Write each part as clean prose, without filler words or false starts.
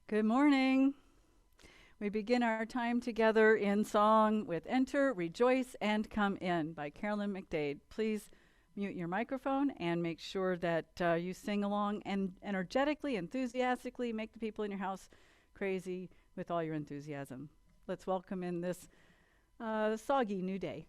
Good morning. We begin our time together in song with Enter, Rejoice, and Come In by Carolyn McDade. Please mute your microphone and make sure that you sing along and energetically, enthusiastically make the people in your house crazy with all your enthusiasm. Let's welcome in this soggy new day.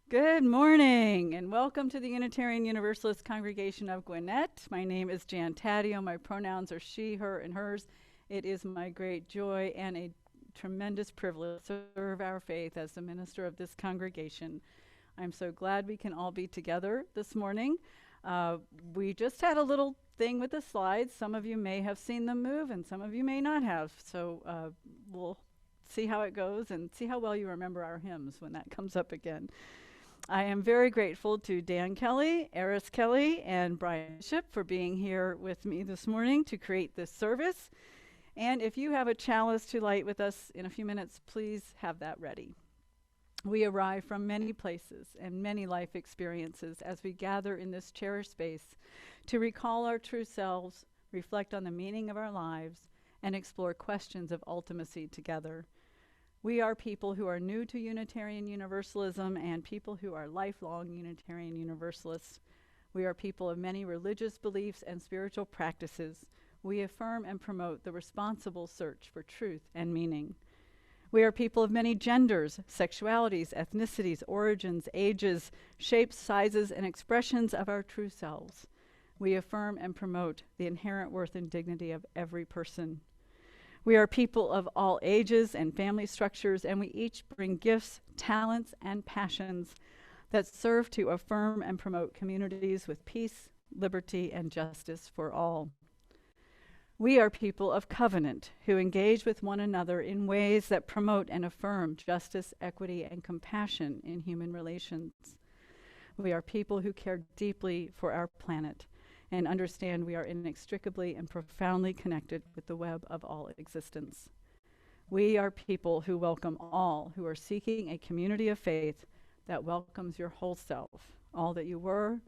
Good morning and welcome to the Unitarian Universalist Congregation of Gwinnett. My name is Jan Taddeo. My pronouns are she, her, and hers. It is my great joy and a tremendous privilege to serve our faith as the minister of this congregation. I'm so glad we can all be together this morning. We just had a little thing with the slides. Some of you may have seen them move and some of you may not have. So we'll see how it goes and see how well you remember our hymns when that comes up again. I am very grateful to Dan Kelly, Eris Kelly, and Brian Bishop for being here with me this morning to create this service. And if you have a chalice to light with us in a few minutes, please have that ready. We arrive from many places and many life experiences as we gather in this cherished space to recall our true selves, reflect on the meaning of our lives, and explore questions of ultimacy together. We are people who are new to Unitarian Universalism and people who are lifelong Unitarian Universalists. We are people of many religious beliefs and spiritual practices. We affirm and promote the responsible search for truth and meaning. We are people of many genders, sexualities, ethnicities, origins, ages, shapes, sizes, and expressions of our true selves. We affirm and promote the inherent worth and dignity of every person. We are people of all ages and family structures, and we each bring gifts, talents, and passions that serve to affirm and promote communities with peace, liberty, and justice for all. We are people of covenant who engage with one another in ways that promote and affirm justice, equity, and compassion in human relations. We are people who care deeply for our planet and understand we are inextricably and profoundly connected with the web of all existence. We are people who welcome all who are seeking a community of faith that welcomes your whole self, all that you were,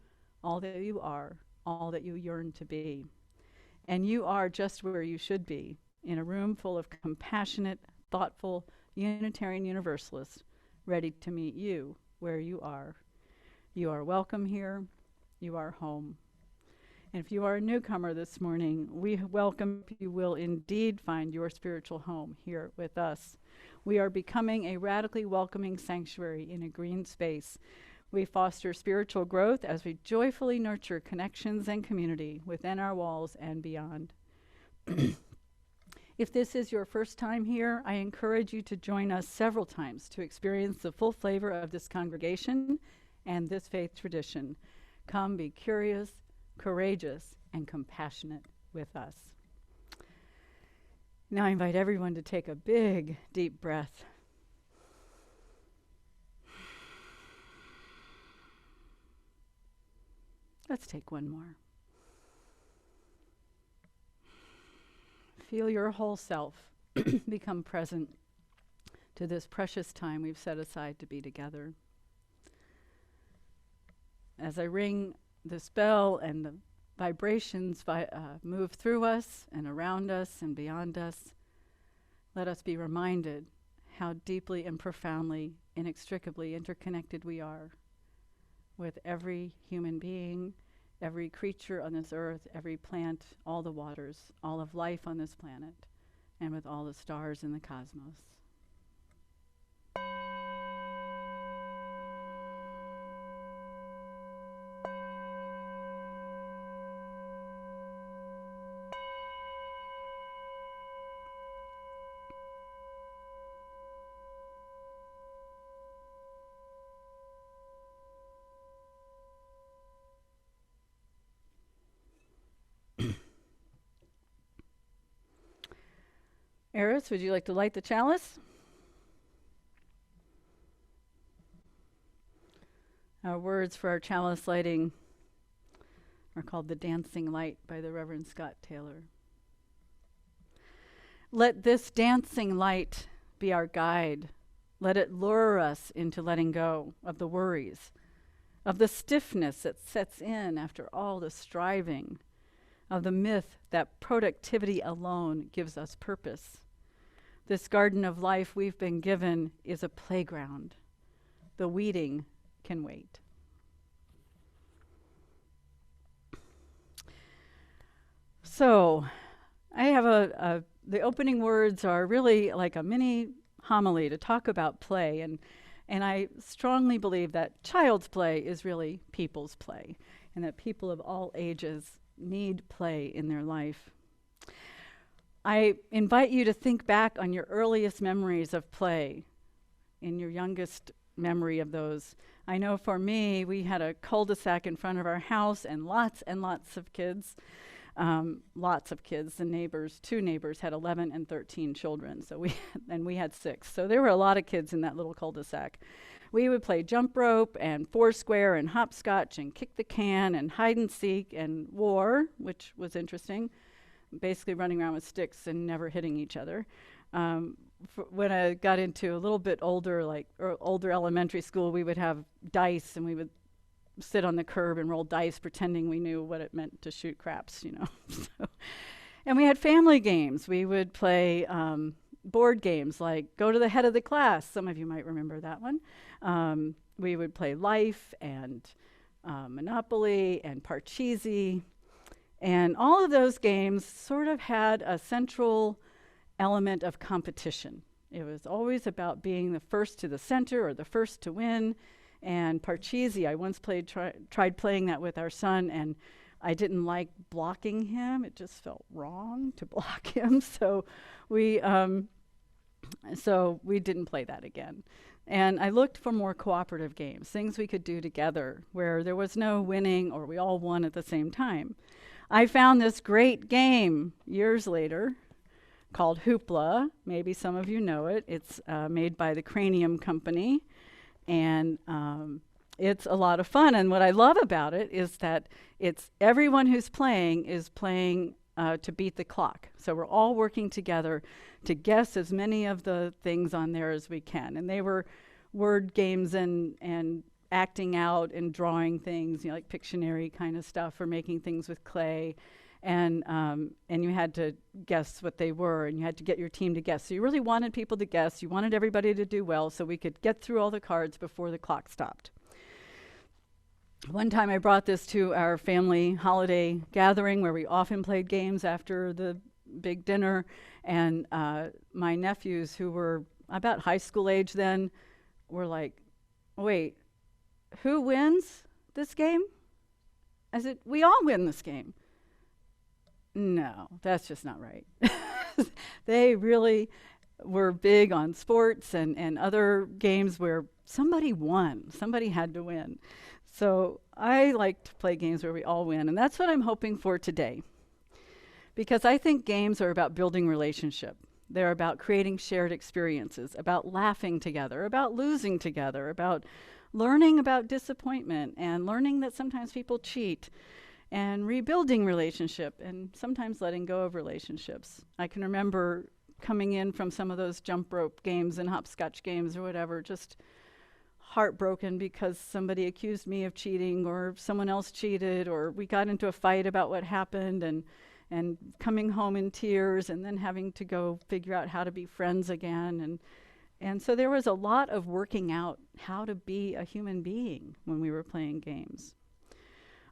all that you are, all that you yearn to be. And you are just where you should be, in a room full of compassionate, thoughtful, Unitarian Universalists, ready to meet you where you are. You are welcome here. You are home. And if you are a newcomer this morning, we welcome you will indeed find your spiritual home here with us. We are becoming a radically welcoming sanctuary in a green space. We foster spiritual growth as we joyfully nurture connections and community within our walls and beyond. If this is your first time here, I encourage you to join us several times to experience the full flavor of this congregation and this faith tradition. Come be curious, courageous, and compassionate with us. Now I invite everyone to take a big, deep breath. Let's take one more. Feel your whole self become present to this precious time we've set aside to be together. As I ring this bell and the vibrations move through us and around us and beyond us, let us be reminded how deeply and profoundly, inextricably interconnected we are with every human being, every creature on this earth, every plant, all the waters, all of life on this planet, and with all the stars in the cosmos. Eris, would you like to light the chalice? Our words for our chalice lighting are called The Dancing Light by the Reverend Scott Taylor. Let this dancing light be our guide. Let it lure us into letting go of the worries, of the stiffness that sets in after all the striving, of the myth that productivity alone gives us purpose. This garden of life we've been given is a playground. The weeding can wait. So, I have the opening words are really like a mini homily to talk about play, and I strongly believe that child's play is really people's play, and that people of all ages need play in their life. I invite you to think back on your earliest memories of play, in your youngest memory of those. I know for me, we had a cul-de-sac in front of our house and lots of kids. The neighbors, 2 neighbors had 11 and 13 children, so we had 6. So there were a lot of kids in that little cul-de-sac. We would play jump rope and foursquare and hopscotch and kick the can and hide and seek and war, which was interesting. Basically running around with sticks and never hitting each other. When I got into a little bit older, older elementary school, we would have dice, and we would sit on the curb and roll dice, pretending we knew what it meant to shoot craps, And we had family games. We would play board games like Go to the Head of the Class. Some of you might remember that one. We would play Life and Monopoly and Parcheesi. And all of those games sort of had a central element of competition. It was always about being the first to the center or the first to win. And Parcheesi, I once tried playing that with our son, and I didn't like blocking him. It just felt wrong to block him. So we didn't play that again. And I looked for more cooperative games, things we could do together where there was no winning or we all won at the same time. I found this great game years later called Hoopla. Maybe some of you know it. It's made by the Cranium Company, and it's a lot of fun. And what I love about it is that it's everyone who's playing is playing to beat the clock. So we're all working together to guess as many of the things on there as we can. And they were word games and acting out and drawing things, like Pictionary kind of stuff, or making things with clay. And you had to guess what they were, and you had to get your team to guess. So you really wanted people to guess. You wanted everybody to do well so we could get through all the cards before the clock stopped. One time I brought this to our family holiday gathering where we often played games after the big dinner, and my nephews, who were about high school age then, were like, wait, who wins this game? I said, we all win this game. No, that's just not right. They really were big on sports and other games where somebody won. Somebody had to win. So I like to play games where we all win, and that's what I'm hoping for today. Because I think games are about building relationship. They're about creating shared experiences, about laughing together, about losing together, about learning about disappointment and learning that sometimes people cheat, and rebuilding relationship and sometimes letting go of relationships. I can remember coming in from some of those jump rope games and hopscotch games or whatever, just heartbroken because somebody accused me of cheating or someone else cheated or we got into a fight about what happened, and coming home in tears and then having to go figure out how to be friends again. And so there was a lot of working out how to be a human being when we were playing games.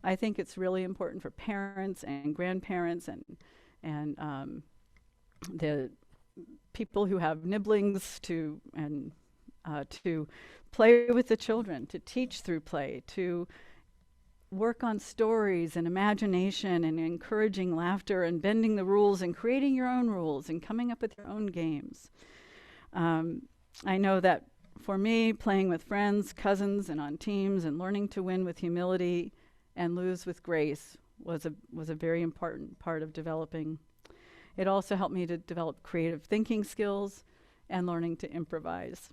I think it's really important for parents and grandparents and the people who have nibblings to play with the children, to teach through play, to work on stories and imagination and encouraging laughter and bending the rules and creating your own rules and coming up with your own games. I know that for me, playing with friends, cousins, and on teams and learning to win with humility and lose with grace was a very important part of developing. It also helped me to develop creative thinking skills and learning to improvise.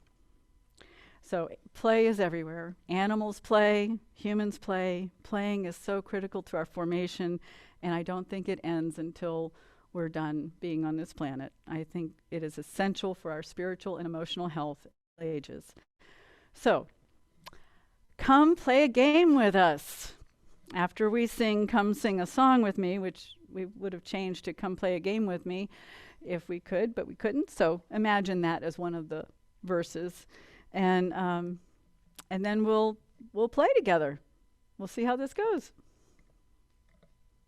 So play is everywhere. Animals play, humans play. Playing is so critical to our formation, and I don't think it ends until we're done being on this planet. I think it is essential for our spiritual and emotional health at all ages. So, come play a game with us. After we sing Come Sing a Song with Me, which we would have changed to Come Play a Game with Me if we could, but we couldn't. So imagine that as one of the verses. And then we'll play together. We'll see how this goes.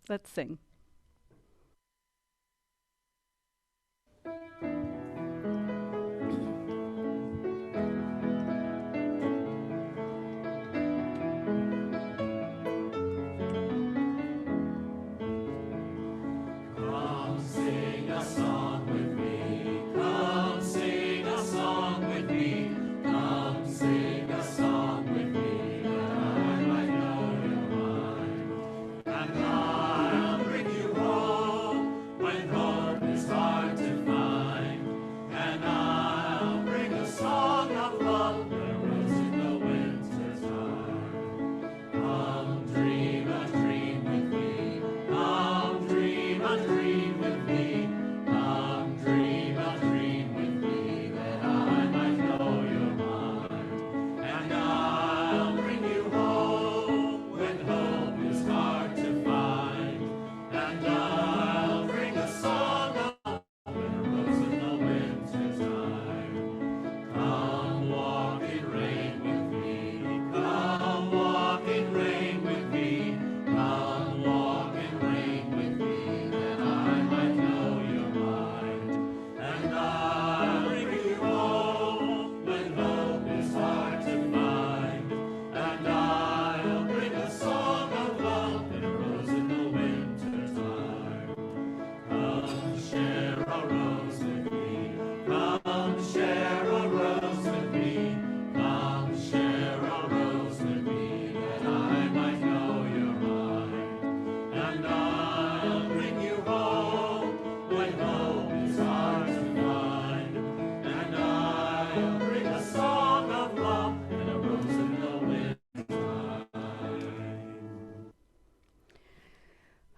Let's sing.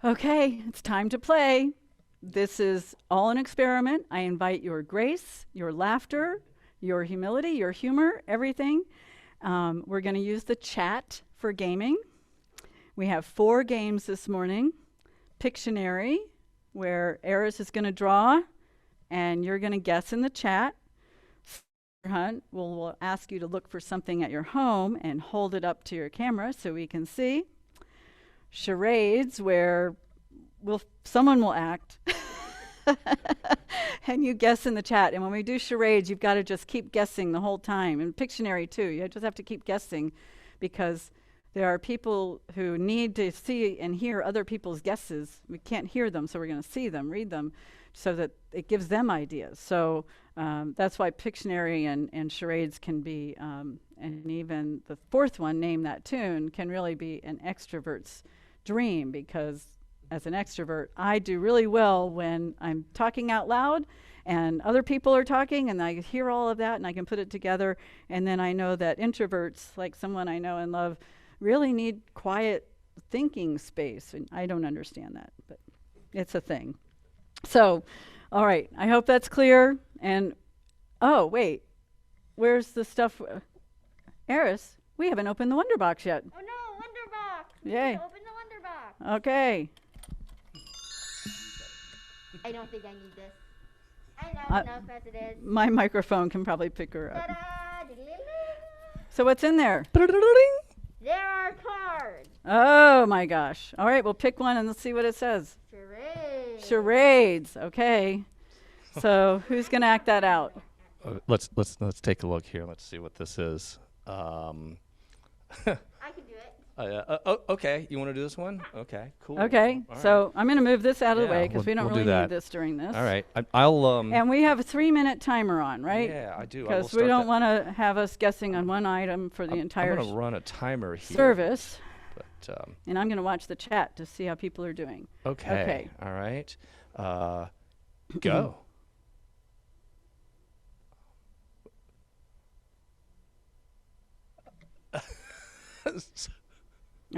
Okay, it's time to play. This is all an experiment. I invite your grace, your laughter, your humility, your humor, everything. We're going to use the chat for gaming. We have 4 games this morning. Pictionary, where Eris is going to draw, and you're going to guess in the chat. Hunt, we'll ask you to look for something at your home and hold it up to your camera so we can see. Charades, where someone will act and you guess in the chat. And when we do charades, you've got to just keep guessing the whole time. And Pictionary too, you just have to keep guessing because there are people who need to see and hear other people's guesses. We can't hear them, so we're going to see them, read them, so that it gives them ideas. So that's why Pictionary and charades can be, and even the 4th one, Name That Tune, can really be an extrovert's dream, because as an extrovert, I do really well when I'm talking out loud and other people are talking and I hear all of that and I can put it together. And then I know that introverts, like someone I know and love, really need quiet thinking space. And I don't understand that, but it's a thing. So, all right. I hope that's clear. And, oh, wait. Where's the stuff? Eris, we haven't opened the Wonder Box yet. Oh no, Wonder Box! We Yay. need to open the Wonder Box. Okay. I don't think I need this. I know enough as it is. My microphone can probably pick her up. Ta-da! Diddly-ling. So what's in there? There are cards. Oh my gosh. All right, we'll pick one and let's see what it says. Charades. Charades. Okay. So who's going to act that out? Let's take a look here. Let's see what this is. I can do it. Okay. You want to do this one? Okay. Cool. Okay. All So right. I'm going to move this out of the Yeah, way because we don't we'll do really need that. this during this. All right. I'll And we have a 3-minute timer on, right? Yeah, I do. Because we don't want to have us guessing on one item for the entire I'm going to run a timer here. service. But, And I'm going to watch the chat to see how people are doing. okay. All right. Go.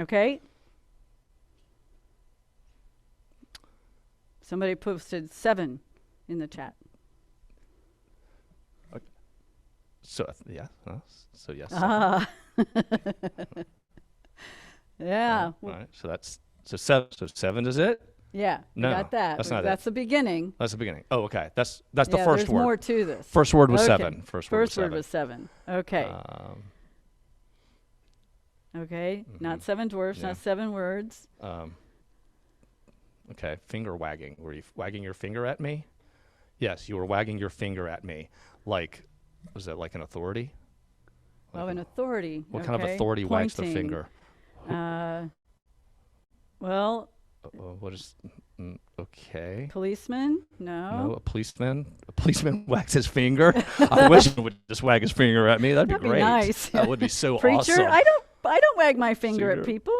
Okay. Somebody posted 7 in the chat. So yeah. So yes. Ah. Yeah. All right. So that's seven. So 7 is it? Yeah. No, we got that. that's not it. That's the beginning. That's the beginning. Oh, okay. That's the Yeah, first there's word. more to this. First word was Okay. 7. First First word word was was 7. Okay. 7. Okay. Not 7 dwarfs, Yeah. not 7 words. Okay, finger wagging. Were you wagging your finger at me? Yes, you were wagging your finger at me. Like, was that like an authority? Oh, an authority. What kind of Okay. authority wags their Pointing. finger? Well, What is? Okay. policeman? No. No, a policeman. A policeman wags his finger. I wish he would just wag his finger at me. That'd be That'd be great. nice. That would be so Preacher? awesome. I don't wag my finger at Finger. people.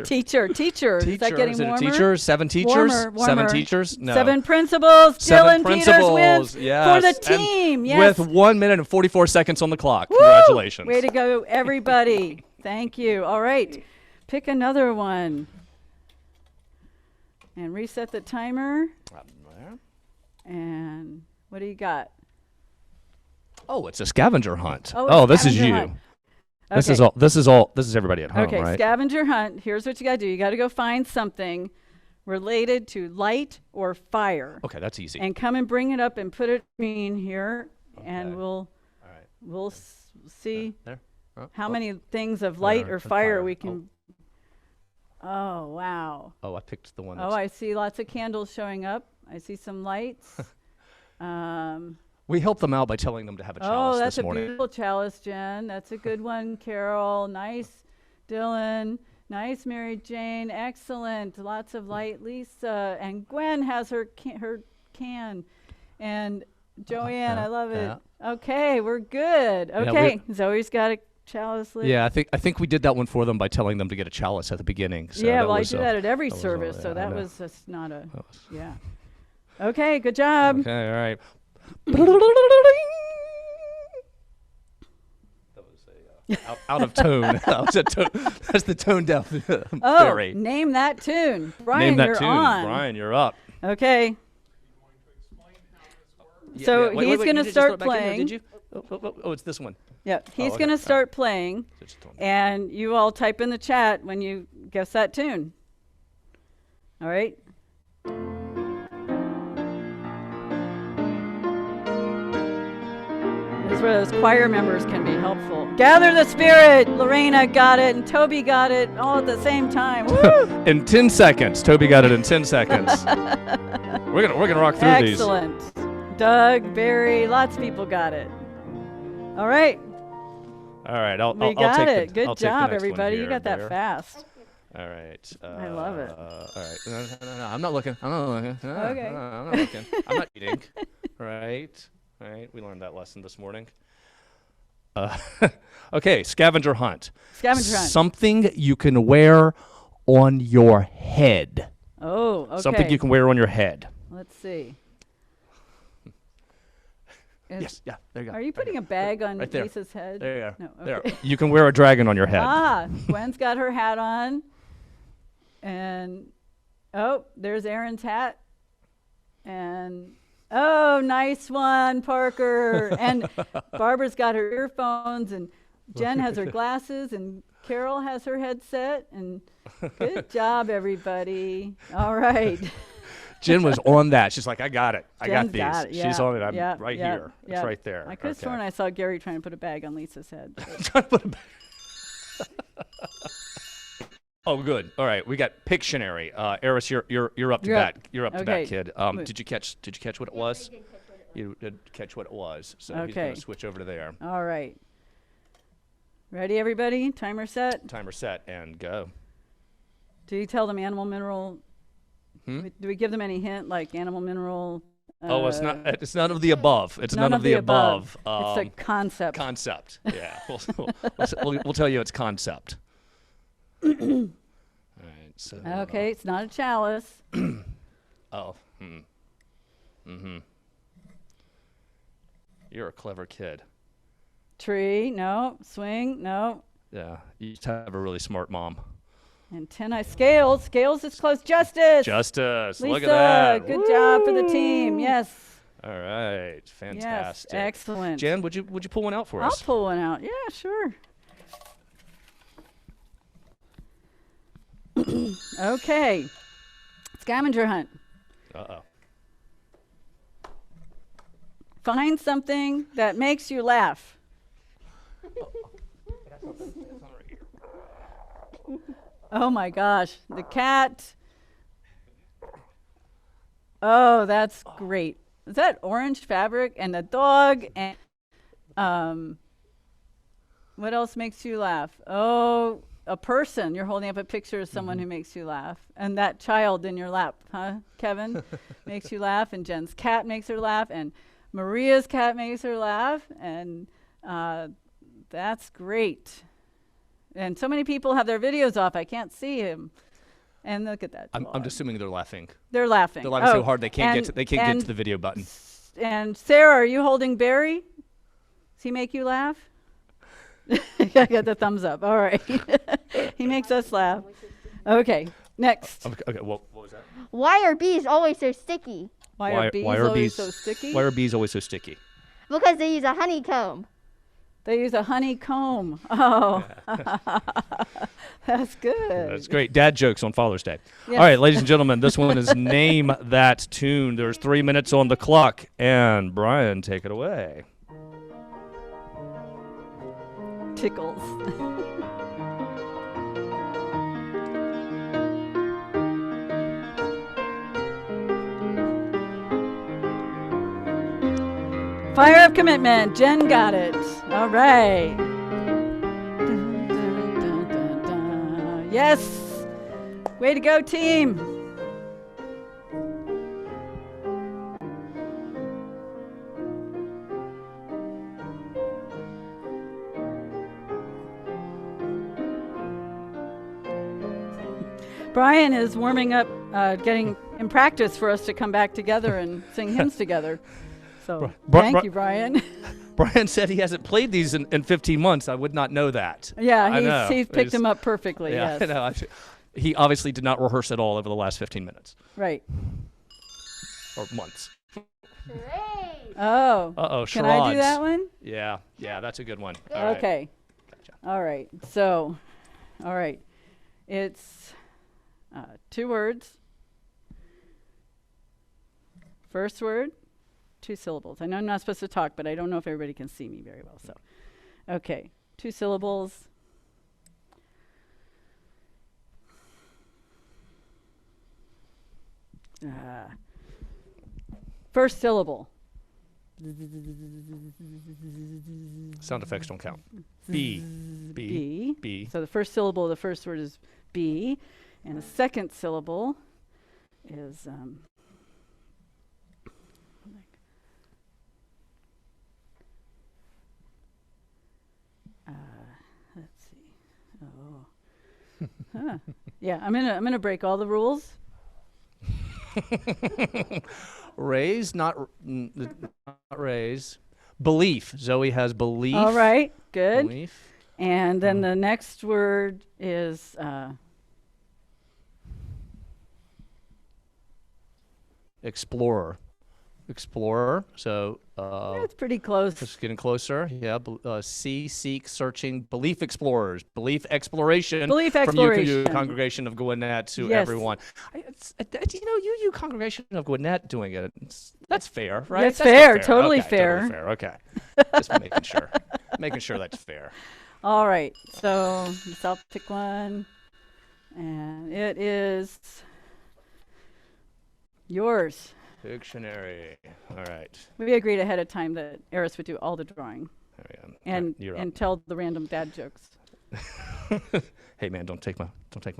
Teacher. Teacher. Is that getting Is it warmer? a teacher? 7 teachers? Warmer, 7 warmer. teachers? No. 7 principals. 7 Dylan Peters principals. wins Yes. for the And team. Yes. With 1 minute and 44 seconds on the clock. Woo! Congratulations. Way to go, everybody. Thank you. All right. Pick another one. And reset the timer. And what do you got? Oh, it's a scavenger hunt. Oh, it's this is scavenger you. hunt. This Okay. is everybody at home, Okay, right? scavenger hunt. Here's what you got to do. You got to go find something related to light or fire. Okay, that's easy. And come and bring it up and put it in here, and Okay. we'll All right. see There. Oh, how oh. many things of light Fire or and fire fire. we can. Oh, wow. Oh, I picked the one Oh, that's... I see lots of candles showing up. I see some lights. We helped them out by telling them to have a Oh, chalice that's this a morning. beautiful chalice, Jen. That's a good one, Carol. Nice, Dylan. Nice, Mary Jane. Excellent. Lots of light. Lisa and Gwen has her can. And Joanne, yeah, I love it. yeah. Okay, we're good. Yeah, Okay, Zoe's got a chalice lid. Yeah, I think we did that one for them by telling them to get a chalice at the beginning. So Yeah, that well, I was, do that at every that was, service, yeah, so I that know. was just not a. That was- Yeah. Okay, good job. Okay, all right. That was out of tone. That was a tone. That's the tone down Oh, fairy. name that tune. Brian, Name that you're tune. on. Brian, you're up. Okay. So Wait, he's wait, going you to just throw start it back in there, playing. Did you? Oh, it's this one. Yeah, he's okay, going to all right. start playing, Just don't- and you all type in the chat when you guess that tune. All right? This is where those choir members can be helpful. Gather the spirit! Lorena got it, and Toby got it all at the same time. Woo! In 10 seconds. Toby got it in 10 seconds. we're gonna rock through these. Excellent. Doug, Barry, lots of people got it. All right. All right, I'll We take got the- it. Good I'll take the job, next one everybody. You here, got that there. fast. All right. I love it. All right. No, I'm not looking. I'm not looking. No, Okay. no, I'm not looking. I'm not eating. All right. All right. We learned that lesson this morning. Okay. Scavenger hunt. Scavenger hunt. Something you can wear on your head. Oh, okay. Something you can wear on your head. Let's see. Yes. Yeah. There you go. Are you putting a bag on Right there. Lisa's head? There you are. No. There. Okay. You can wear a dragon on your head. Ah, Gwen's got her hat on. And, oh, there's Aaron's hat. And oh, nice one, Parker. And Barbara's got her earphones, and Jen has her glasses, and Carol has her headset. And good job, everybody. All right. Jen was on that. She's like, I got it. I got Jen's these. got it, She's yeah, on it. I'm yeah, right yeah, here. yeah. It's right there. I could have sworn I saw Gary trying to put a bag on Lisa's head. Trying to put it back. Oh, good. All right, we got Pictionary. Eris, you're up to bat. You're up to bat, kid. Did you catch what it was? I did catch what it was. You did catch what it was. So he's Okay. going to switch over to there. All right. Ready, everybody? Timer set. Timer set and go. Do you tell them animal, mineral? Do we give them any hint, like animal, mineral? Oh, it's not. It's none of the above. It's none of the above. It's a concept. Concept. Yeah. We'll tell you it's concept. All right. So. Okay, it's not a chalice. Oh. You're a clever kid. Tree, no. Swing, no. Yeah. You just have a really smart mom. Antennae, scales. Scales is close. Justice. Justice. Lisa, Look at that. good job for the team. Yes. All right. Fantastic. Yes, excellent. Jen, would you pull one out for I'll us? pull one out. Yeah, sure. Okay. Scavenger hunt. Uh-oh. Find something that makes you laugh. Oh my gosh, the cat. Oh, that's great. Is that orange fabric? And the dog and what else makes you laugh? Oh, a person. You're holding up a picture of someone who makes you laugh. And that child in your lap, huh, Kevin? Makes you laugh. And Jen's cat makes her laugh. And Maria's cat makes her laugh. And that's great. And so many people have their videos off. I can't see him. And look at that. I'm assuming they're laughing. They're laughing. They're laughing so hard they can't get to the video button. And Sarah, are you holding Barry? Does he make you laugh? I got the thumbs up. All right. He makes us laugh. Okay, next. Okay, what was that? Why are bees always so sticky? Why are bees always so sticky? Why are bees always so sticky? Because they use a honeycomb. They use a honeycomb. Oh, that's good. That's great. Dad jokes on Father's Day. Yes. All right, ladies and gentlemen, this one is Name That Tune. There's 3 minutes on the clock. And Brian, take it away. Tickles. Fire of commitment. Jen got it. All right. Dun, dun, dun, dun, dun. Yes. Way to go, team. Brian is warming up, getting in practice for us to come back together and sing hymns together. So thank you, Brian. Brian said he hasn't played these in 15 months. I would not know that. Yeah, he's picked them up perfectly. Yeah, yes. I know. He obviously did not rehearse at all over the last 15 minutes. Right. Or months. Great. Oh. Uh-oh, Can I do that one? Yeah, that's a good one. Good. All right. Okay. Gotcha. All right. So, all right. It's 2 words. First word, 2 syllables. I know I'm not supposed to talk, but I don't know if everybody can see me very well. So, okay. 2 syllables. First syllable. Sound effects don't count. B. B. B. So the first syllable of the first word is B, and the second syllable is let's see. Oh, huh. Yeah. I'm gonna break all the rules. Raise, not raise. Belief. Zoe has belief. All right. Good. Belief. And then the next word is Explorer. So That's pretty close. just getting closer. Yeah. See, seek, searching, belief explorers, belief exploration. Belief From exploration. UU Congregation of Gwinnett to Yes. everyone. UU Congregation of Gwinnett doing it. That's fair, right? That's That's fair, not totally Okay, fair. Totally fair. Okay. Just making sure. Making sure that's fair. All right, so I'll pick one, and it is yours. Dictionary. All right. We agreed ahead of time that Eris would do all the drawing There we go. and You're up. and tell the random dad jokes. Hey man, don't take my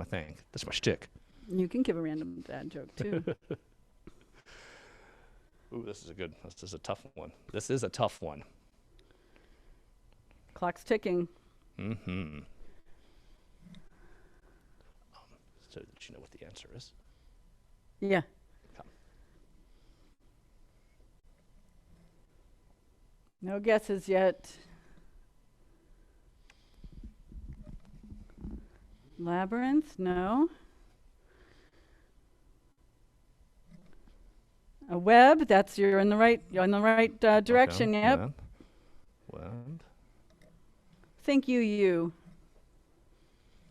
thing. That's my shtick. You can give a random dad joke too. Ooh, this is a tough one. This is a tough one. Clock's ticking. Mm-hmm. So that you know what the answer is. Yeah. Come. No guesses yet. Labyrinth? No. A web? That's you're in the right direction. Okay. Yep. Web. Think you.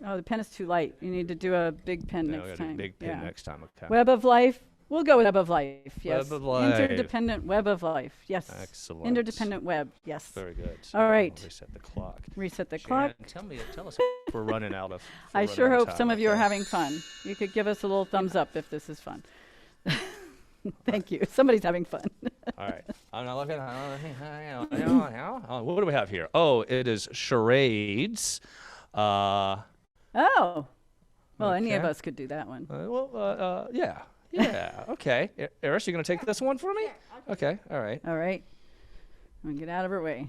Oh, the pen is too light. You need to do a big pen Yeah, we next gotta do time. big pen next time. Okay. Web of life. We'll go with web of life. Yes. Web of life. Interdependent web of life. Yes. Excellent. Interdependent web. Yes. Very good. All right. I'll reset the clock. Reset the Shannon, clock. tell us if we're running out of. if I we're sure running out hope some time, of you are okay? having fun. You could give us a little thumbs up if this is fun. Thank you. Somebody's having fun. All right. I'm not looking. What do we have here? Oh, it is charades. Oh. Well, any of Okay. us could do that one. Yeah. Yeah. Okay. Eris, you gonna take this one for me? Okay. All right. All right. I'm going to get out of her way.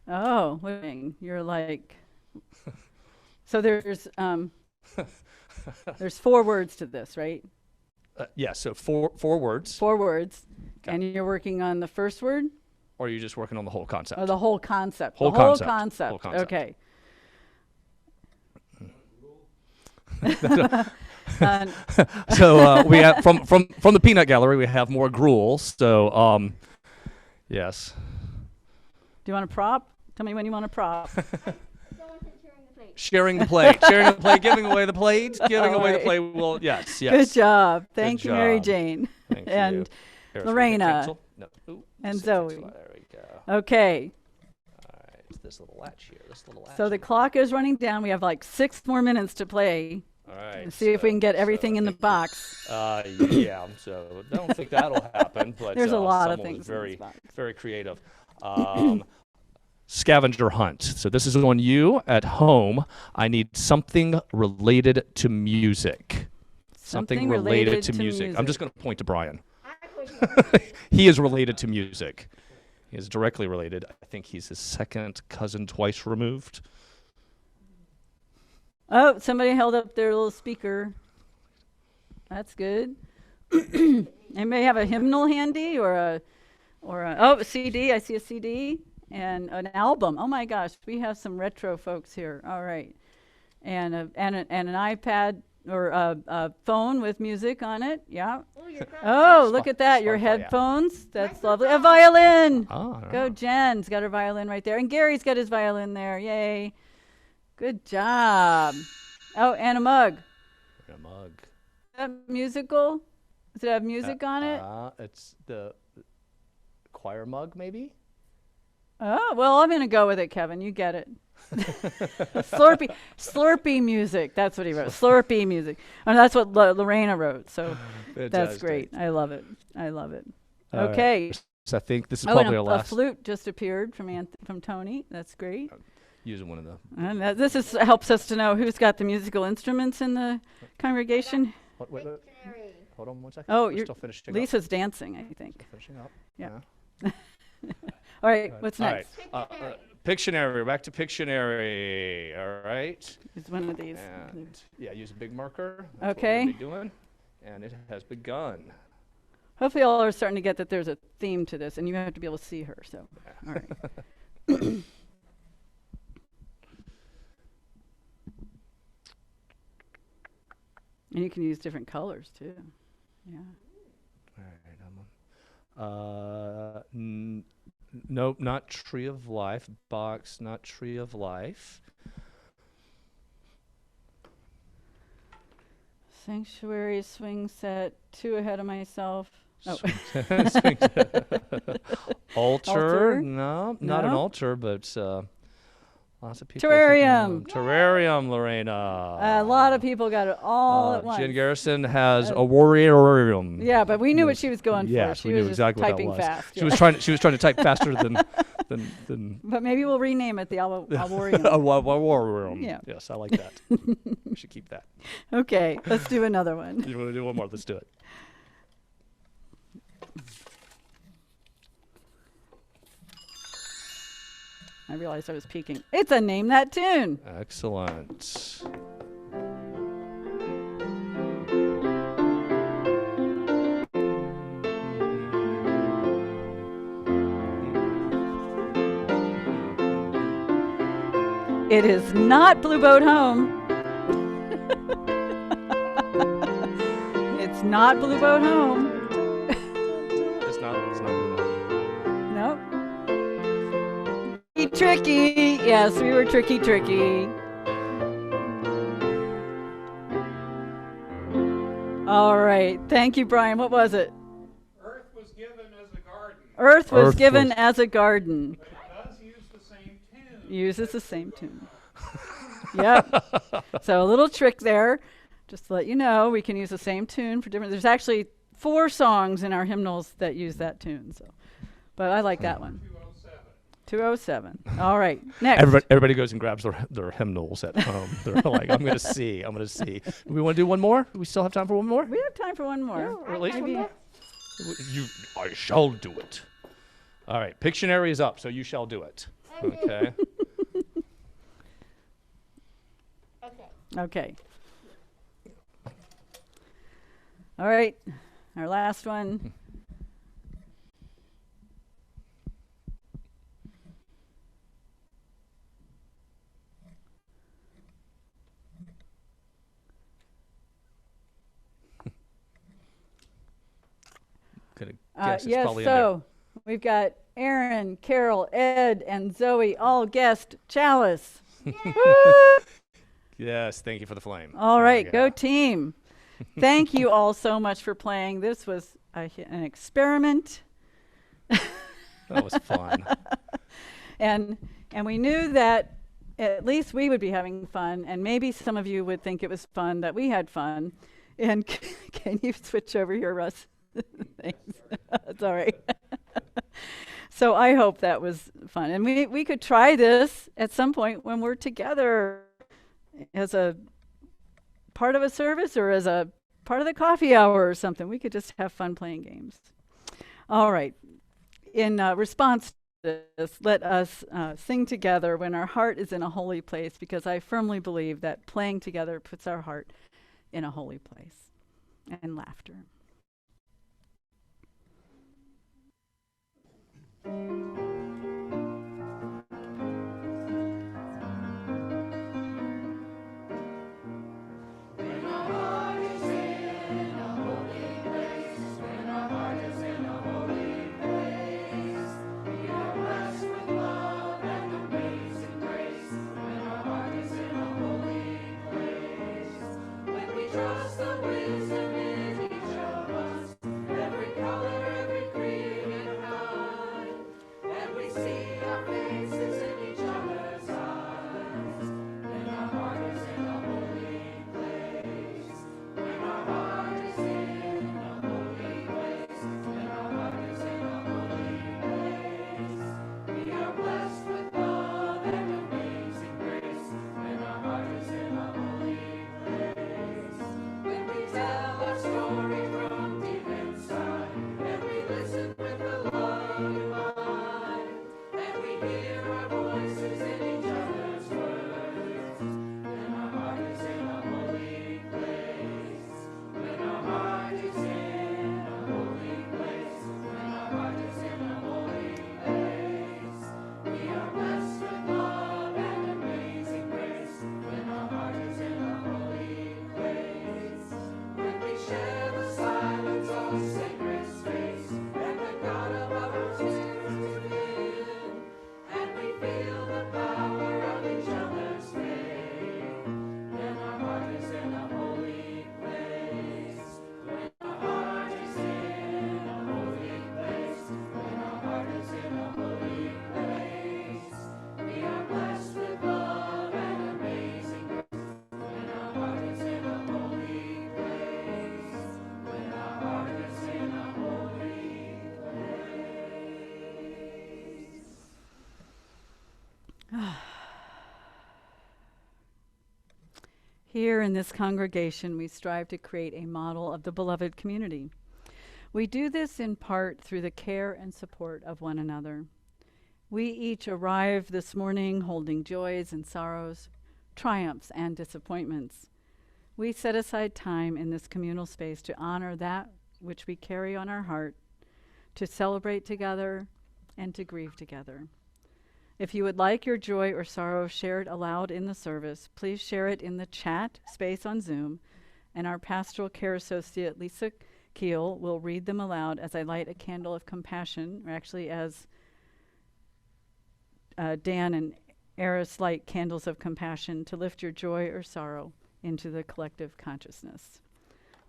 Oh, you're like. So there's 4 words to this, right? Yeah. So four words. 4 words. Okay. And you're working on the first word? Or are you just working on the whole concept? Or the whole concept? Whole the whole concept. concept. Whole concept. Okay. So we have from the peanut gallery we have more gruel. So yes. Do you want a prop? Tell me when you want a prop. Someone said sharing the plate. Sharing the plate, giving away the plate, giving away the Alright. plate. Well, yes. Good job. Thank you, Mary job. Jane. Thank And you. Eris, Lorena. cancel? No. Ooh, And six, Zoe. There we go. Okay. All right. It's this little latch here. So the clock is running down. We have like 6 more minutes to play. All right. Let's see if we can get everything in the box. Yeah. So I don't think that'll happen. But There's a lot of someone was things in very, this box. very creative. Scavenger hunt. So this is on you at home. I need something related to music. Something related to music. I'm just going to point to Brian. He is related to music. He is directly related. I think he's his second cousin twice removed. Oh, somebody held up their little speaker. That's good. Anybody have a hymnal handy or a CD? I see a CD and an album. Oh my gosh, we have some retro folks here. All right, and an iPad or a phone with music on it. Yeah. Oh, look at that! Your Spotify, yeah. headphones. That's lovely. A violin. Oh, Go, Jen's got her violin right there, and Gary's got his violin there. Yay! Good job. Oh, and a mug. a mug. Is that musical? Does it have music on it? It's the choir mug, maybe. Oh, well, I'm going to go with it, Kevin. You get it. Slurpy music. That's what he wrote. Slurpy music. And that's what Lorena wrote. So that's great. I love it. All okay. Right. So I think this is And probably our a last. flute just appeared from Tony. That's great. Using one of the. And this helps us to know who's got the musical instruments in the congregation. Wait. Dictionary. Hold on one second. Oh, We're you're still finishing Lisa's dancing, I think. up. Finishing up. Yeah. All right, what's All next? right. Pictionary. We're back to Pictionary. All right. It's one of these. And yeah, use a big marker. That's Okay. What we'll be doing. And it has begun. Hopefully all are starting to get that there's a theme to this, and you have to be able to see her. So, all right. And you can use different colors too. Yeah. right, nope, not Tree of Life. Box, not Tree of Life. Sanctuary swing set, 2 ahead of myself. Oh. Altar? No, not an No? altar, but lots of people. Terrarium. Terrarium, Lorena. A lot of people got it all at once. Jen Garrison has a warriorium. Yeah, but we knew what she was going for. Yes, She we was knew just exactly what that typing was. fast. She was trying. She was trying to type faster than. But maybe we'll rename it the Alwarium. A warriorium. Yeah. Yes, I like that. We should keep that. Okay, let's do another one. You want to do one more? Let's do it. I realized I was peeking. It's a Name That Tune. Excellent. It is not Blue Boat Home. It's not Blue Boat Home. It's not. Nope. Tricky. Yes, we were tricky. All right. Thank you, Brian. What was it? Earth was given as a garden. Earth was given as a garden. But it does use the same tune. Uses the same tune. Yep. So a little trick there. Just to let you know, we can use the same tune for different. There's actually 4 songs in our hymnals that use that tune. So, but I like that one. 207. All right. Next. Everybody goes and grabs their hymnals at home. They're like, I'm going to see. We want to do one more? Do we still have time for one more? We have time for one more. Or at least one more? I shall do it. All right. Pictionary is up, so you shall do it. Okay. Okay. All right. Our last one. Guess it's yes, probably so we've got Aaron, Carol, Ed, and Zoe all guessed Chalice. Yes, thank you for the flame. All right, go team. Thank you all so much for playing. This was an experiment. That was fun. And we knew that at least we would be having fun, and maybe some of you would think it was fun that we had fun. And can you switch over here, Russ? Thanks. That's all right. So I hope that was fun. And we could try this at some point when we're together as a part of a service or as a part of the coffee hour or something. We could just have fun playing games. All right. In response to this, let us sing together when our heart is in a holy place, because I firmly believe that playing together puts our heart in a holy place. And laughter. Here in this congregation, we strive to create a model of the beloved community. We do this in part through the care and support of one another. We each arrive this morning holding joys and sorrows, triumphs and disappointments. We set aside time in this communal space to honor that which we carry on our heart, to celebrate together, and to grieve together. If you would like your joy or sorrow shared aloud in the service, please share it in the chat space on Zoom, and our pastoral care associate, Lisa Keel, will read them aloud as I light a candle of compassion, or actually as Dan and Eris light candles of compassion to lift your joy or sorrow into the collective consciousness.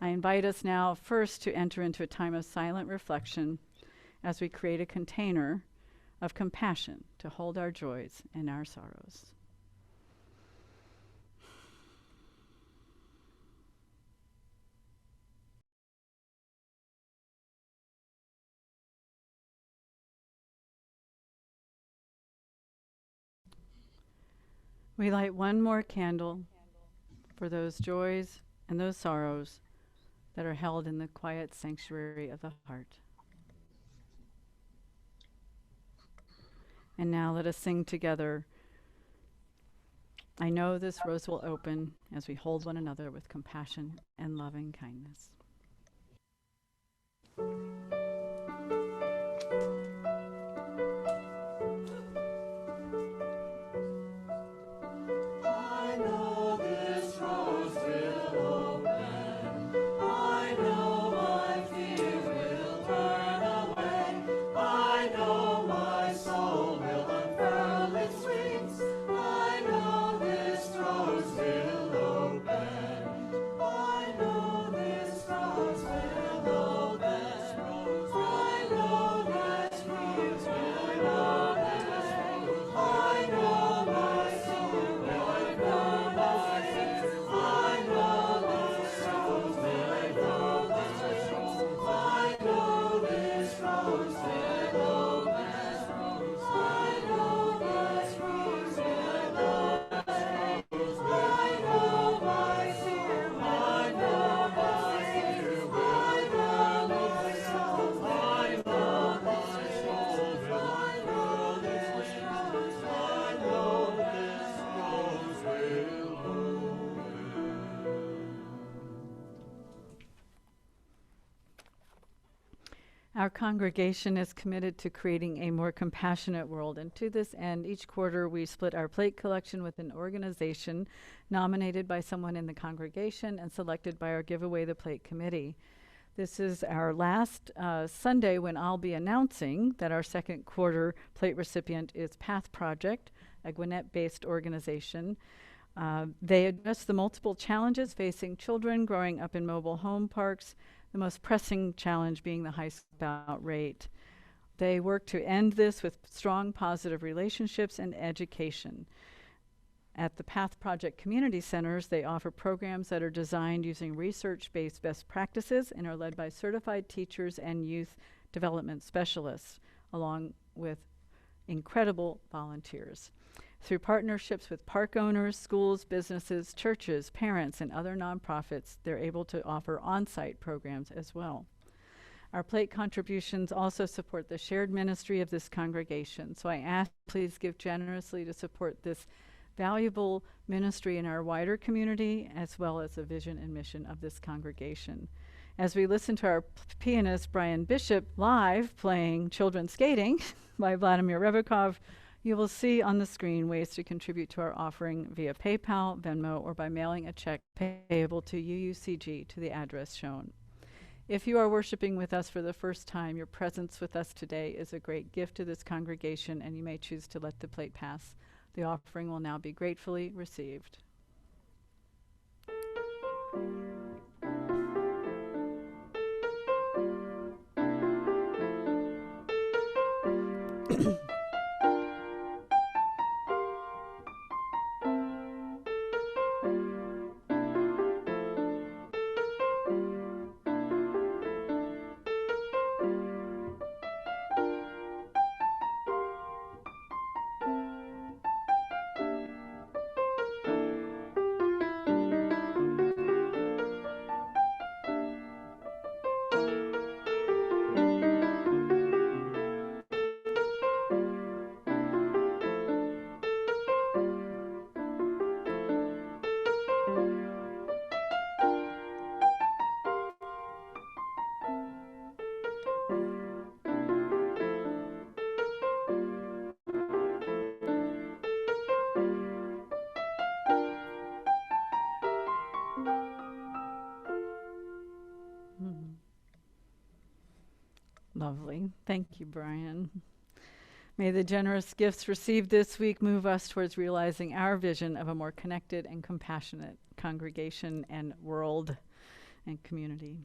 I invite us now first to enter into a time of silent reflection as we create a container of compassion to hold our joys and our sorrows. We light one more candle for those joys and those sorrows that are held in the quiet sanctuary of the heart. And now let us sing together, "I know this rose will open," as we hold one another with compassion and loving kindness. Our congregation is committed to creating a more compassionate world, and to this end, each quarter we split our plate collection with an organization nominated by someone in the congregation and selected by our Give Away the Plate committee. This is our last Sunday when I'll be announcing that our second quarter plate recipient is Path Project, a Gwinnett-based organization. They address the multiple challenges facing children growing up in mobile home parks, the most pressing challenge being the high dropout rate. They work to end this with strong positive relationships and education. At the Path Project Community Centers, they offer programs that are designed using research-based best practices and are led by certified teachers and youth development specialists, along with incredible volunteers. Through partnerships with park owners, schools, businesses, churches, parents, and other nonprofits, they're able to offer on-site programs as well. Our plate contributions also support the shared ministry of this congregation. So I ask, please give generously to support this valuable ministry in our wider community, as well as the vision and mission of this congregation. As we listen to our pianist, Brian Bishop, live playing Children's Skating by Vladimir Revakov, you will see on the screen ways to contribute to our offering via PayPal, Venmo, or by mailing a check payable to UUCG to the address shown. If you are worshiping with us for the first time, your presence with us today is a great gift to this congregation, and you may choose to let the plate pass. The offering will now be gratefully received. Lovely. Thank you, Brian. May the generous gifts received this week move us towards realizing our vision of a more connected and compassionate congregation and world and community.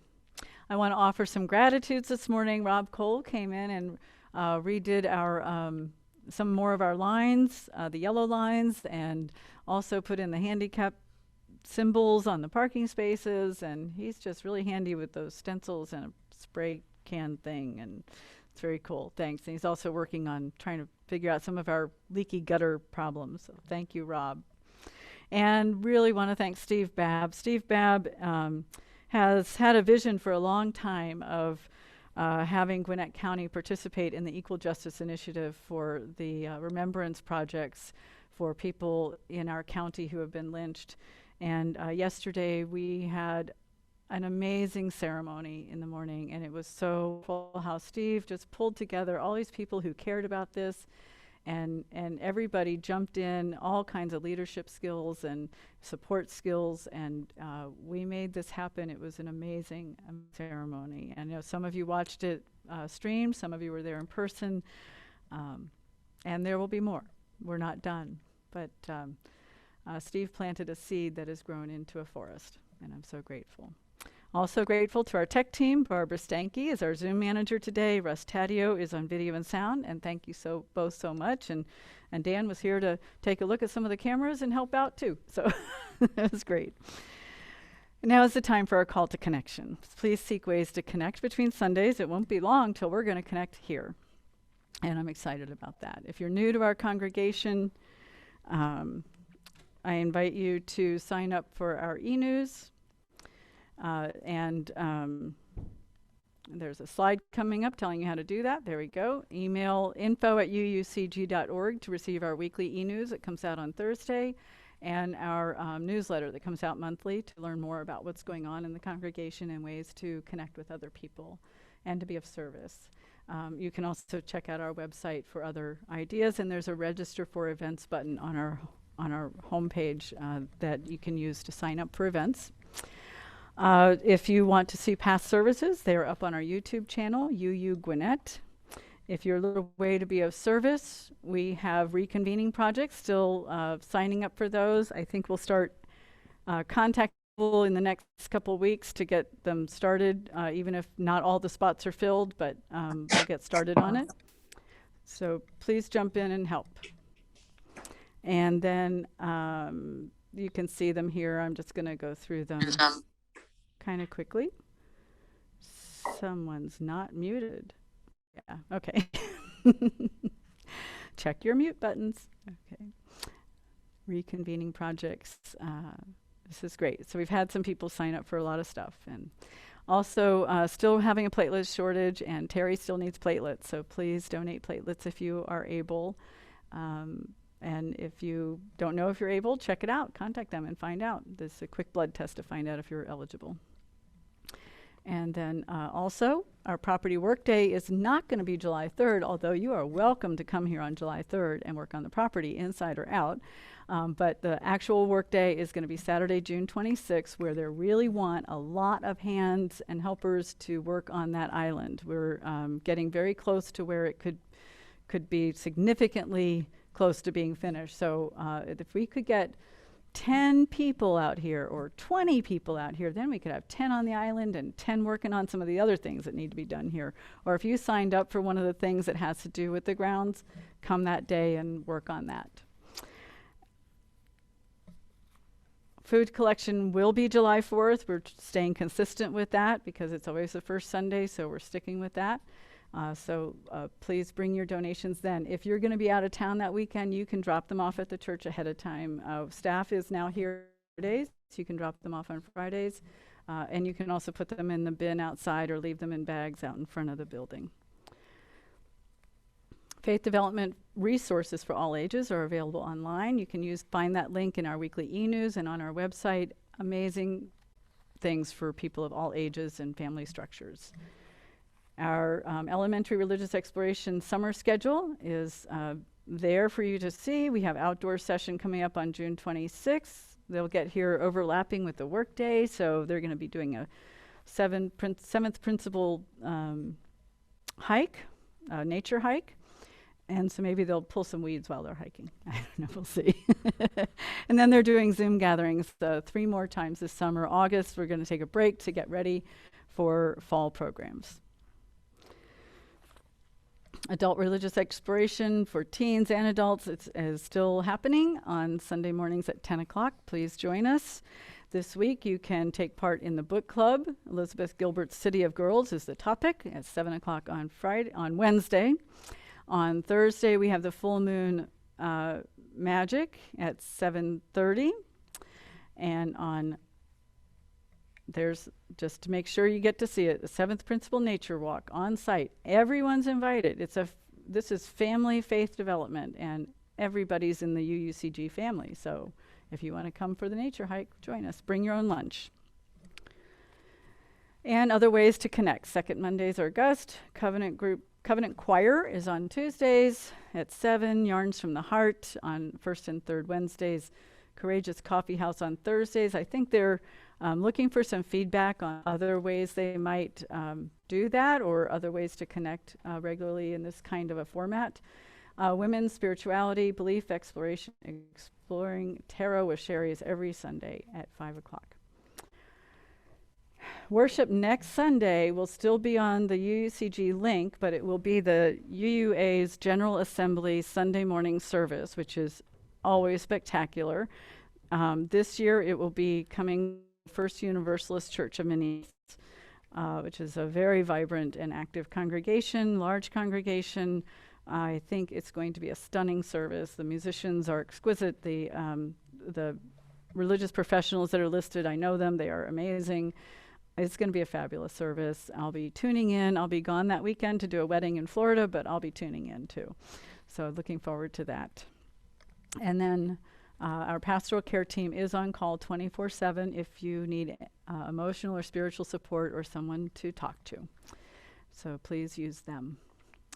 I want to offer some gratitudes this morning. Rob Cole came in and redid our some more of our lines, the yellow lines, and also put in the handicap symbols on the parking spaces, and he's just really handy with those stencils and a spray can thing, and it's very cool. Thanks. And he's also working on trying to figure out some of our leaky gutter problems. So thank you, Rob. And really want to thank Steve Babb. Steve Babb has had a vision for a long time of having Gwinnett County participate in the Equal Justice Initiative for the remembrance projects for people in our county who have been lynched. And yesterday we had an amazing ceremony in the morning, and it was so full how Steve just pulled together all these people who cared about this, and everybody jumped in, all kinds of leadership skills and support skills, and we made this happen. It was an amazing ceremony. And you know, some of you watched it streamed, some of you were there in person, and there will be more. We're not done, but Steve planted a seed that has grown into a forest, and I'm so grateful. Also grateful to our tech team. Barbara Stanke is our Zoom manager today. Russ Taddeo is on video and sound, and thank you both so much. And Dan was here to take a look at some of the cameras and help out too. So it was great. Now is the time for our call to connection. Please seek ways to connect between Sundays. It won't be long till we're going to connect here, and I'm excited about that. If you're new to our congregation, I invite you to sign up for our e-news. There's a slide coming up telling you how to do that. There we go. Email info@uucg.org to receive our weekly e-news that comes out on Thursday, and our newsletter that comes out monthly to learn more about what's going on in the congregation and ways to connect with other people and to be of service. You can also check out our website for other ideas, and there's a register for events button on our homepage that you can use to sign up for events. If you want to see past services, they are up on our YouTube channel, UU Gwinnett. If you're a little way to be of service, we have reconvening projects, still signing up for those. I think we'll start contacting people in the next couple weeks to get them started, even if not all the spots are filled, but we'll get started on it. So please jump in and help. And then you can see them here. I'm just going to go through them kind of quickly. Someone's not muted. Yeah, okay. Check your mute buttons. Okay. Reconvening projects. This is great. So we've had some people sign up for a lot of stuff. And also still having a platelet shortage, and Terry still needs platelets. So please donate platelets if you are able. And if you don't know if you're able, check it out. Contact them and find out. There's a quick blood test to find out if you're eligible. And then also, our property work day is not going to be July 3rd, although you are welcome to come here on July 3rd and work on the property inside or out. But the actual work day is going to be Saturday, June 26th, where they really want a lot of hands and helpers to work on that island. We're getting very close to where it could be significantly close to being finished. So if we could get 10 people out here or 20 people out here, then we could have 10 on the island and 10 working on some of the other things that need to be done here. Or if you signed up for one of the things that has to do with the grounds, come that day and work on that. Food collection will be July 4th. We're staying consistent with that because it's always the first Sunday, so we're sticking with that. So please bring your donations then. If you're going to be out of town that weekend, you can drop them off at the church ahead of time. Staff is now here Fridays, so you can drop them off on Fridays. And you can also put them in the bin outside or leave them in bags out in front of the building. Faith development resources for all ages are available online. You can find that link in our weekly e-news and on our website. Amazing things for people of all ages and family structures. Our elementary religious exploration summer schedule is there for you to see. We have outdoor session coming up on June 26th. They'll get here overlapping with the workday, so they're going to be doing a seventh principle hike, nature hike. And so maybe they'll pull some weeds while they're hiking. I don't know, we'll see. And then they're doing Zoom gatherings 3 more times this summer. August, we're going to take a break to get ready for fall programs. Adult religious exploration for teens and adults is still happening on Sunday mornings at 10 o'clock. Please join us. This week you can take part in the book club. Elizabeth Gilbert's City of Girls is the topic at 7 o'clock on Wednesday. On Thursday, we have the full moon magic at 7:30. And there's, just to make sure you get to see it, the 7th Principle Nature Walk on site. Everyone's invited. This is family faith development, and everybody's in the UUCG family. So if you want to come for the nature hike, join us. Bring your own lunch. And other ways to connect. Second Mondays are August. Covenant Choir is on Tuesdays at 7. Yarns from the Heart on first and third Wednesdays. Courageous Coffee House on Thursdays. I think they're looking for some feedback on other ways they might do that, or other ways to connect regularly in this kind of a format. Women's Spirituality, Belief, Exploring Tarot with Sherry is every Sunday at 5 o'clock. Worship next Sunday will still be on the UUCG link, but it will be the UUA's General Assembly Sunday morning service, which is always spectacular. This year it will be coming First Universalist Church of Minneapolis, which is a very vibrant and active congregation, large congregation. I think it's going to be a stunning service. The musicians are exquisite. The religious professionals that are listed, I know them. They are amazing. It's going to be a fabulous service. I'll be tuning in. I'll be gone that weekend to do a wedding in Florida, but I'll be tuning in too. So looking forward to that. And then our pastoral care team is on call 24/7 if you need emotional or spiritual support or someone to talk to. So please use them.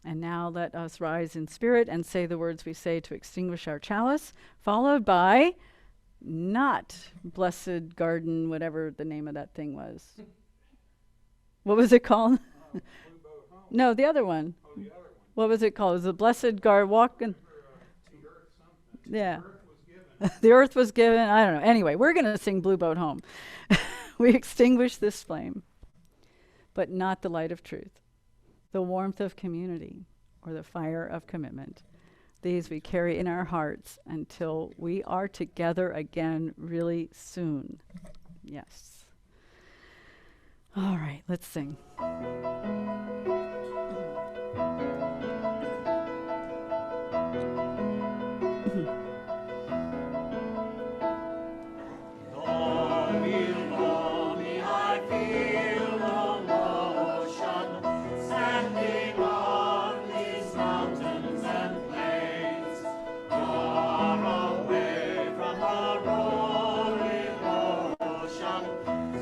And now let us rise in spirit and say the words we say to extinguish our chalice, followed by not Blessed Garden, whatever the name of that thing was. What was it called? No, the other one. Oh, the other one. What was it called? It was the Blessed Garden Walking. The earth something. Yeah. The earth was given. The earth was given. I don't know. Anyway, we're going to sing Blue Boat Home. We extinguish this flame, but not the light of truth, the warmth of community, or the fire of commitment. These we carry in our hearts until we are together again really soon. Yes. All right, let's sing.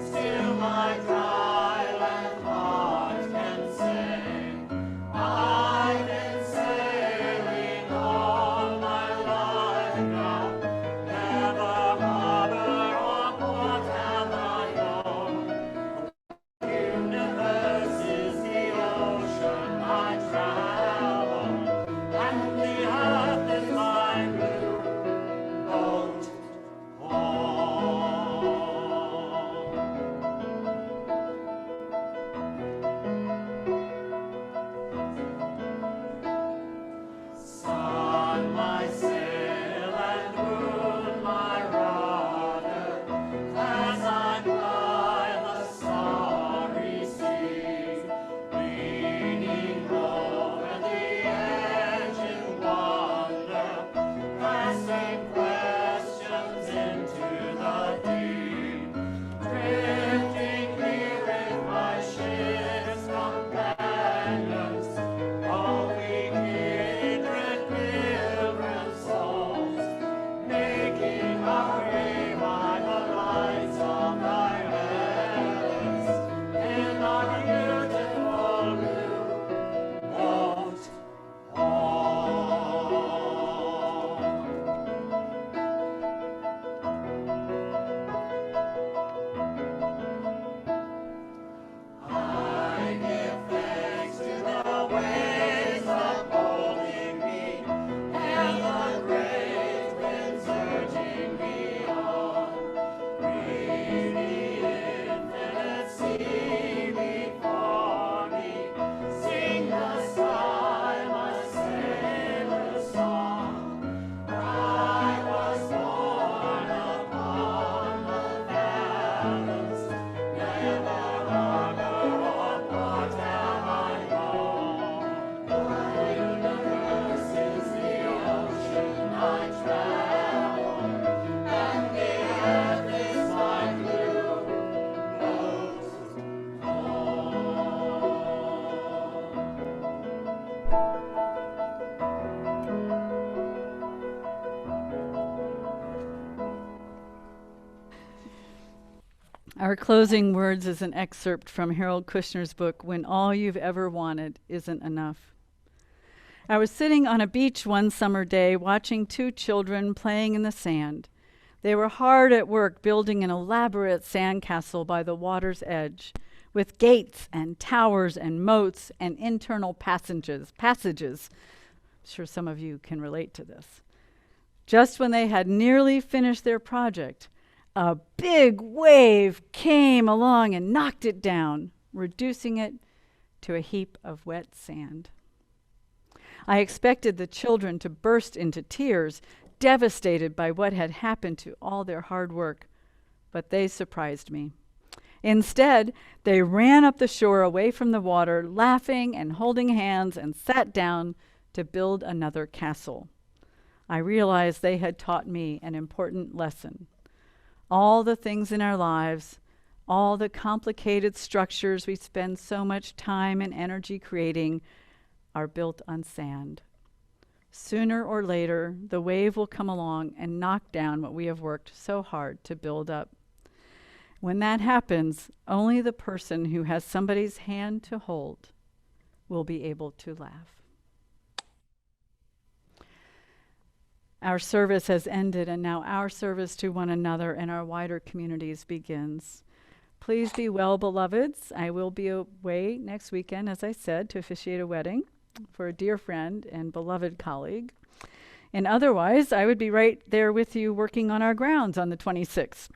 Still my dry land heart Our closing words is an excerpt from Harold Kushner's book, When All You've Ever Wanted Isn't Enough. I was sitting on a beach one summer day watching two children playing in the sand. They were hard at work building an elaborate sandcastle by the water's edge, with gates and towers and moats and internal passages. I'm sure some of you can relate to this. Just when they had nearly finished their project, a big wave came along and knocked it down, reducing it to a heap of wet sand. I expected the children to burst into tears, devastated by what had happened to all their hard work, but they surprised me. Instead, they ran up the shore away from the water, laughing and holding hands, and sat down to build another castle. I realized they had taught me an important lesson. All the things in our lives, all the complicated structures we spend so much time and energy creating, are built on sand. Sooner or later, the wave will come along and knock down what we have worked so hard to build up. When that happens, only the person who has somebody's hand to hold will be able to laugh. Our service has ended, and now our service to one another and our wider communities begins. Please be well, beloveds. I will be away next weekend, as I said, to officiate a wedding for a dear friend and beloved colleague. And otherwise, I would be right there with you working on our grounds on the 26th.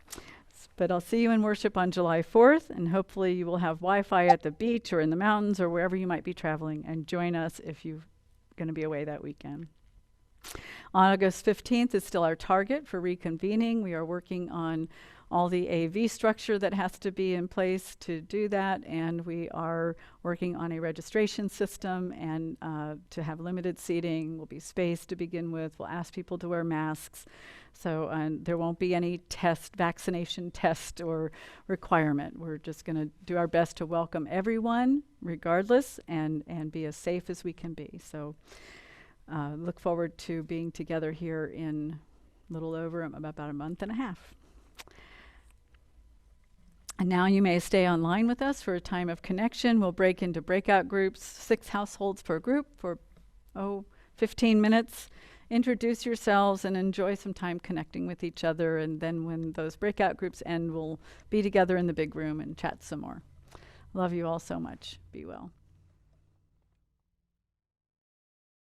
But I'll see you in worship on July 4th, and hopefully you will have Wi-Fi at the beach or in the mountains or wherever you might be traveling, and join us if you're going to be away that weekend. August 15th is still our target for reconvening. We are working on all the AV structure that has to be in place to do that, and we are working on a registration system and to have limited seating. Will be spaced to begin with. We'll ask people to wear masks. So there won't be any vaccination test or requirement. We're just going to do our best to welcome everyone regardless and be as safe as we can be. So look forward to being together here in a little over about a month and a half. And now you may stay online with us for a time of connection. We'll break into breakout groups, 6 households per group for 15 minutes. Introduce yourselves and enjoy some time connecting with each other. And then when those breakout groups end, we'll be together in the big room and chat some more. Love you all so much. Be well.